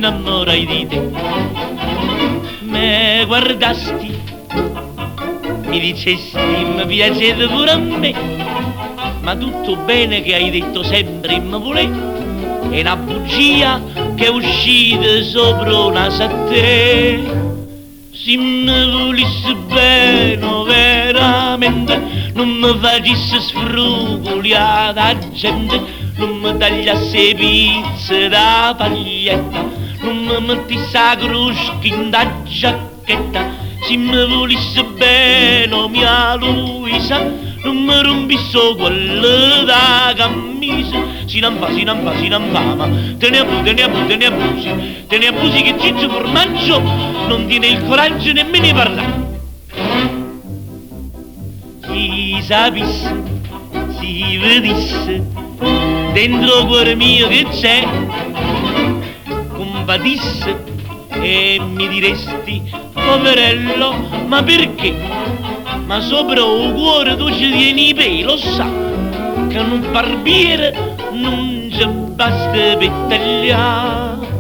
innamorai di te. Me guardasti, mi dicesti mi piacete pure a me, ma tutto bene che hai detto sempre in me volè, è una bugia che è uscita sopra un naso a te. Se mi volessi bene veramente, non mi facessi sfrugugliare la gente, non mi tagliasse pizze da paglietta, non mi mettessi la crusca in da giacchetta. Se mi volessi bene mia Luisa, non mi rompissi quello da camisa. Si non fa, ma te ne abusi che Ciccio Formaggio non tiene il coraggio nemmeno di parlare. Si sapesse, si vedesse dentro il cuore mio che c'è, compatisse e mi diresti poverello, ma perché? Ma sopra il cuore tu ci tieni i peli, lo sa che un barbiere non ci basta per tagliare.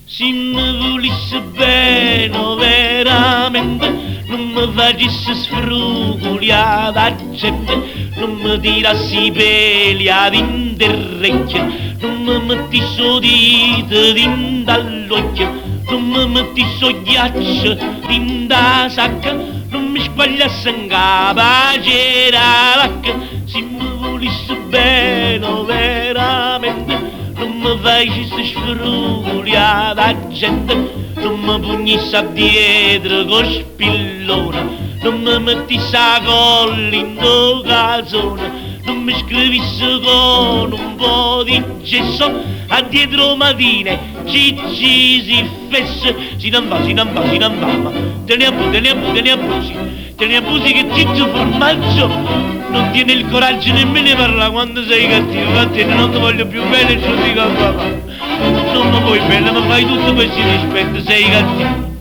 Se mi volessi bene veramente, non mi facessi sfrugugliare la gente, non mi tirassi i peli ad interrecchio, non mi mettissi il dito dentro all'occhio, non mi mettissi il ghiaccio dentro la sacca, non mi squagliassi in capo c'era vacca. Se mi volessi bene veramente, non mi facessi sfrugugliare la gente, non mi pugnassi dietro con spillone, non mi mettissi la colla in do calzone, non mi scrivissi con un po' di gesso a dietro matine cicci si fesse. Si non va, ma te ne abusi che Ciccio Formaggio non tiene il coraggio nemmeno di parlare quando sei cattivo. Infatti non ti voglio più bene, ce lo dico a papà, non mi vuoi bene, ma fai tutto per si rispetto, sei cattivo.